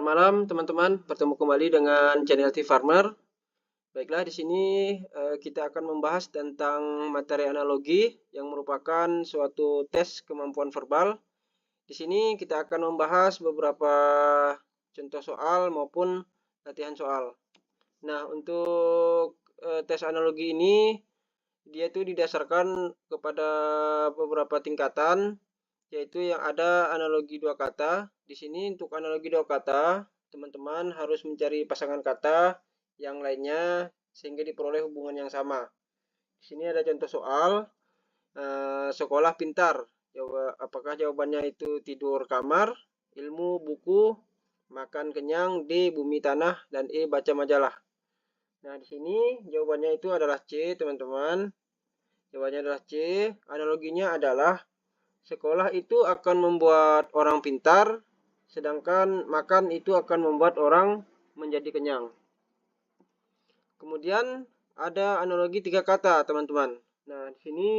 malam teman-teman, bertemu kembali dengan channel T-Farmer. Baiklah, di sini kita akan membahas tentang materi analogi yang merupakan suatu tes kemampuan verbal. Di sini kita akan membahas beberapa contoh soal maupun latihan soal. Nah, untuk tes analogi ini dia itu didasarkan kepada beberapa tingkatan, yaitu yang ada analogi dua kata. Di sini untuk analogi dua kata, teman-teman harus mencari pasangan kata yang lainnya sehingga diperoleh hubungan yang sama. Di sini ada contoh soal, sekolah pintar. Apakah jawabannya itu tidur kamar, ilmu buku, makan kenyang, D bumi tanah, dan E baca majalah. Nah, di sini jawabannya itu adalah C, teman-teman. Jawabannya adalah C. Analoginya adalah sekolah itu akan membuat orang pintar, sedangkan makan itu akan membuat orang menjadi kenyang. Kemudian ada analogi tiga kata, teman-teman. Nah, di sini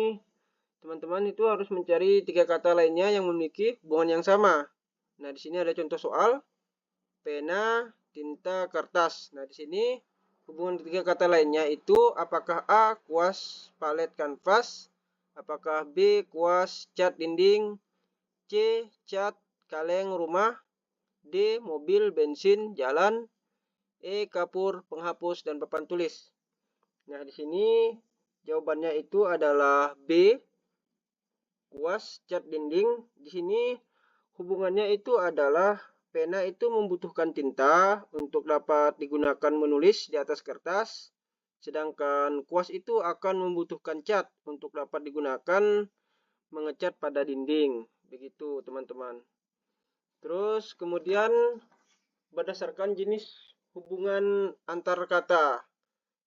teman-teman itu harus mencari tiga kata lainnya yang memiliki hubungan yang sama. Nah, di sini ada contoh soal, pena, tinta, kertas. Nah, di sini hubungan tiga kata lainnya itu apakah A, kuas palet kanvas, apakah B, kuas cat dinding, C, cat kaleng rumah, D, mobil bensin jalan, E, kapur penghapus dan papan tulis. Nah, di sini jawabannya itu adalah B, kuas cat dinding. Di sini hubungannya itu adalah pena itu membutuhkan tinta untuk dapat digunakan menulis di atas kertas, sedangkan kuas itu akan membutuhkan cat untuk dapat digunakan mengecat pada dinding. Begitu, teman-teman. Terus kemudian berdasarkan jenis hubungan antar kata.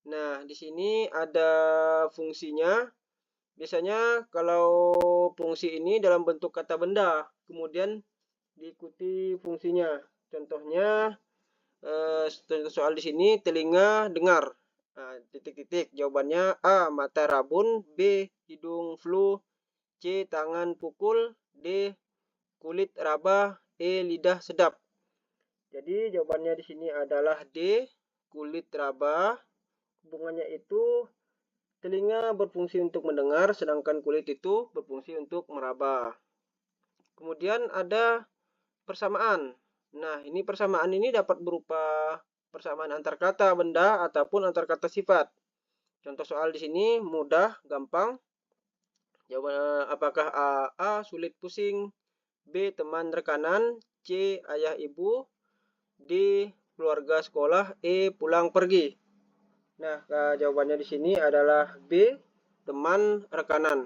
Nah, di sini ada fungsinya. Biasanya kalau fungsi ini dalam bentuk kata benda, kemudian diikuti fungsinya. Contohnya contoh soal di sini telinga dengar. Nah, titik-titik. Jawabannya A, mata rabun, B, hidung flu, C, tangan pukul, D, kulit raba, E, lidah sedap. Jadi jawabannya di sini adalah D, kulit raba. Hubungannya itu telinga berfungsi untuk mendengar, sedangkan kulit itu berfungsi untuk meraba. Kemudian ada persamaan. Nah, ini persamaan ini dapat berupa persamaan antar kata benda ataupun antar kata sifat. Contoh soal di sini mudah, gampang. Jawaban apakah A sulit pusing, B teman rekanan, C ayah ibu, D keluarga sekolah, E pulang pergi. Nah, jawabannya di sini adalah B teman rekanan.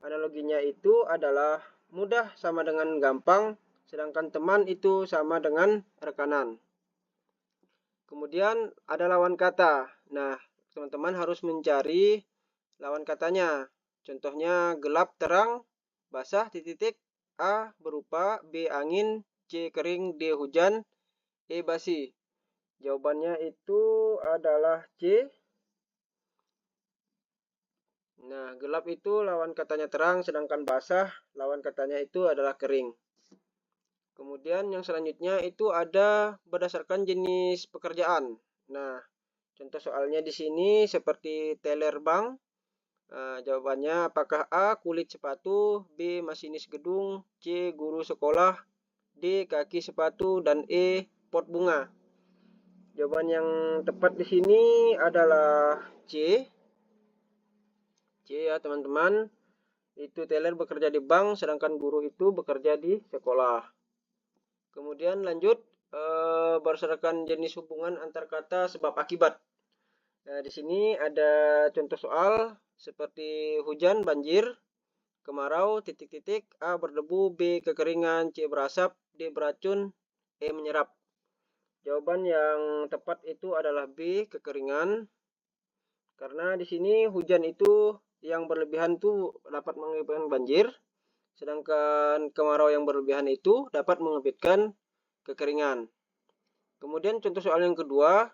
Analoginya itu adalah mudah sama dengan gampang, sedangkan teman itu sama dengan rekanan. Kemudian ada lawan kata. Nah, teman-teman harus mencari lawan katanya. Contohnya gelap terang, basah titik-titik, A berupa, B angin, C kering, D hujan, E basi. Jawabannya itu adalah C. Nah, gelap itu lawan katanya terang, sedangkan basah lawan katanya itu adalah kering. Kemudian yang selanjutnya itu ada berdasarkan jenis pekerjaan. Nah, contoh soalnya di sini seperti teller bank. Jawabannya apakah A kulit sepatu, B masinis gedung, C guru sekolah, D kaki sepatu, dan E pot bunga. Jawaban yang tepat di sini adalah C. C ya teman-teman. Itu teller bekerja di bank, sedangkan guru itu bekerja di sekolah. Kemudian lanjut berdasarkan jenis hubungan antar kata sebab akibat. Nah, di sini ada contoh soal seperti hujan banjir, kemarau titik-titik, A berdebu, B kekeringan, C berasap, D beracun, E menyerap. Jawaban yang tepat itu adalah B, kekeringan. Karena di sini hujan itu yang berlebihan itu dapat mengakibatkan banjir, sedangkan kemarau yang berlebihan itu dapat mengakibatkan kekeringan. Kemudian contoh soal yang kedua,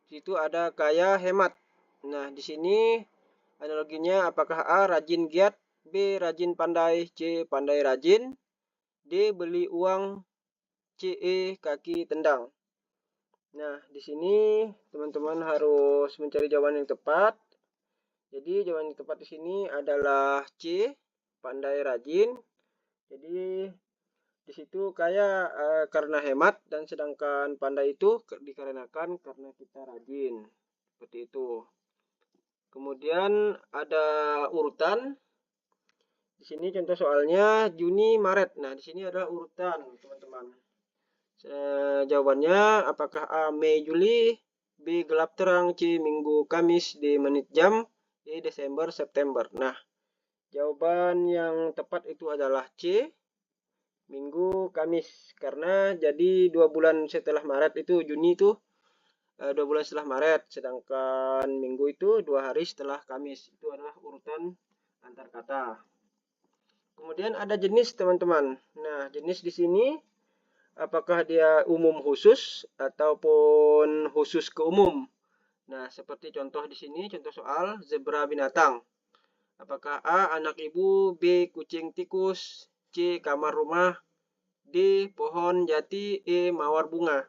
situ ada kaya hemat. Nah, di sini analoginya apakah A rajin giat, B rajin pandai, C pandai rajin, D beli uang CE kaki tendang. Nah, di sini teman-teman harus mencari jawaban yang tepat. Jadi jawaban yang tepat di sini adalah C, pandai rajin. Jadi di situ kaya karena hemat, dan sedangkan pandai itu dikarenakan karena kita rajin. Seperti itu. Kemudian ada urutan. Di sini contoh soalnya Juni, Maret. Nah, di sini adalah urutan, teman-teman. Jawabannya apakah A. Mei, Juli, B. gelap terang, C. Minggu, Kamis, D. menit jam, E. Desember, September. Nah, jawaban yang tepat itu adalah C. Minggu, Kamis. Karena jadi 2 bulan setelah Maret itu, Juni itu 2 bulan setelah Maret, sedangkan Minggu itu 2 hari setelah Kamis. Itu adalah urutan antar kata. Kemudian ada jenis, teman-teman. Nah, jenis di sini apakah dia umum khusus ataupun khusus ke umum. Nah, seperti contoh di sini, contoh soal zebra binatang. Apakah A. anak ibu, B. kucing tikus, C. kamar rumah, D. pohon jati, E. mawar bunga.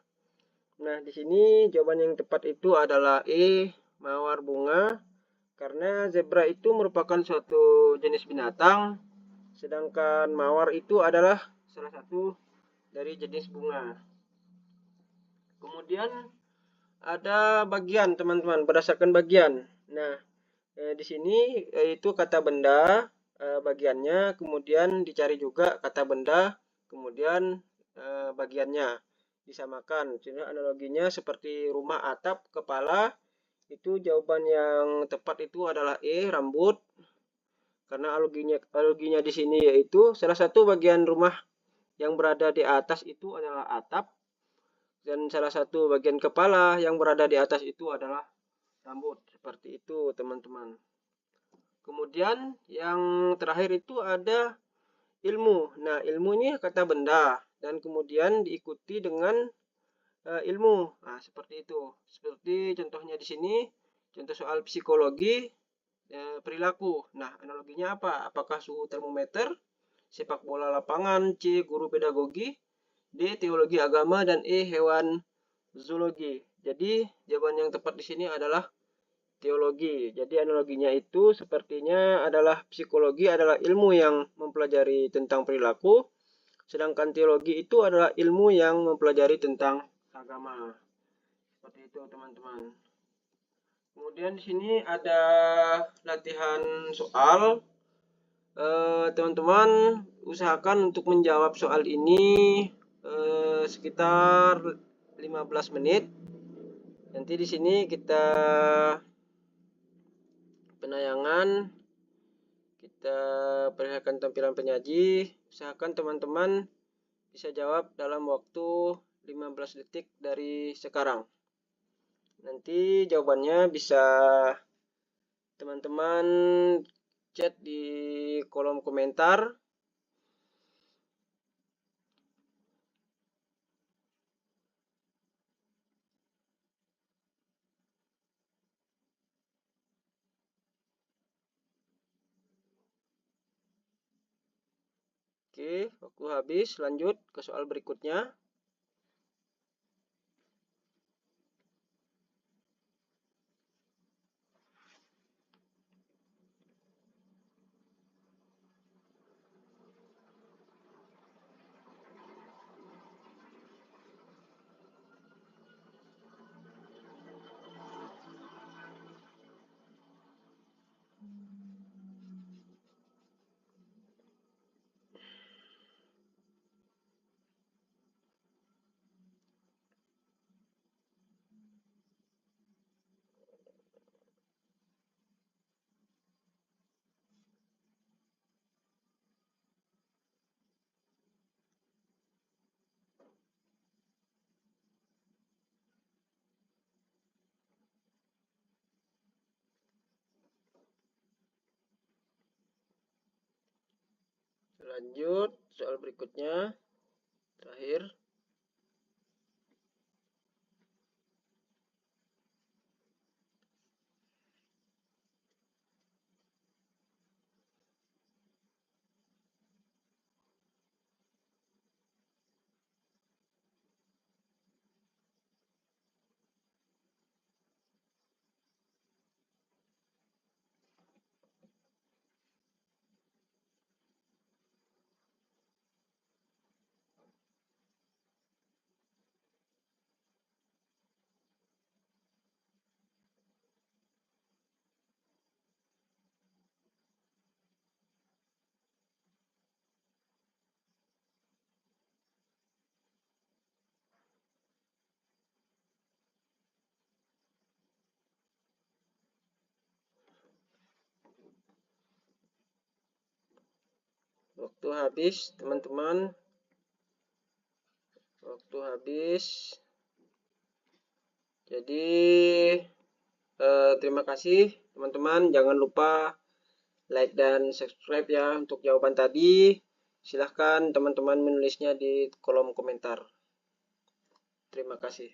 Nah, di sini jawaban yang tepat itu adalah E. mawar bunga, karena zebra itu merupakan suatu jenis binatang, sedangkan mawar itu adalah salah satu dari jenis bunga. Kemudian ada bagian, teman-teman, berdasarkan bagian. Nah, di sini itu kata benda bagiannya, kemudian dicari juga kata benda, kemudian bagiannya disamakan. Jadi analoginya seperti rumah, atap, kepala. Itu jawaban yang tepat itu adalah E, rambut. Karena analoginya di sini yaitu salah satu bagian rumah yang berada di atas itu adalah atap, dan salah satu bagian kepala yang berada di atas itu adalah rambut. Seperti itu, teman-teman. Kemudian yang terakhir itu ada ilmu. Nah, ilmu ini kata benda dan kemudian diikuti dengan ilmu. Nah, seperti itu. Seperti contohnya di sini, contoh soal psikologi perilaku. Nah, analoginya apa? Apakah suhu termometer, sepak bola lapangan, C. guru pedagogi, D. teologi agama, dan E. hewan zoologi. Jadi, jawaban yang tepat di sini adalah teologi. Jadi analoginya itu sepertinya adalah psikologi adalah ilmu yang mempelajari tentang perilaku, sedangkan teologi itu adalah ilmu yang mempelajari tentang agama. Seperti itu, teman-teman. Kemudian di sini ada latihan soal. Teman-teman usahakan untuk menjawab soal ini sekitar 15 menit. Nanti di sini kita penayangan, kita perlihatkan tampilan penyaji. Usahakan teman-teman bisa jawab dalam waktu 15 detik dari sekarang. Nanti jawabannya bisa teman-teman chat di kolom komentar. Oke, waktu habis. Lanjut ke soal berikutnya. Lanjut soal berikutnya, terakhir. Waktu habis, teman-teman. Waktu habis. Jadi terima kasih teman-teman. Jangan lupa like dan subscribe ya untuk jawaban tadi. Silahkan teman-teman menulisnya di kolom komentar. Terima kasih.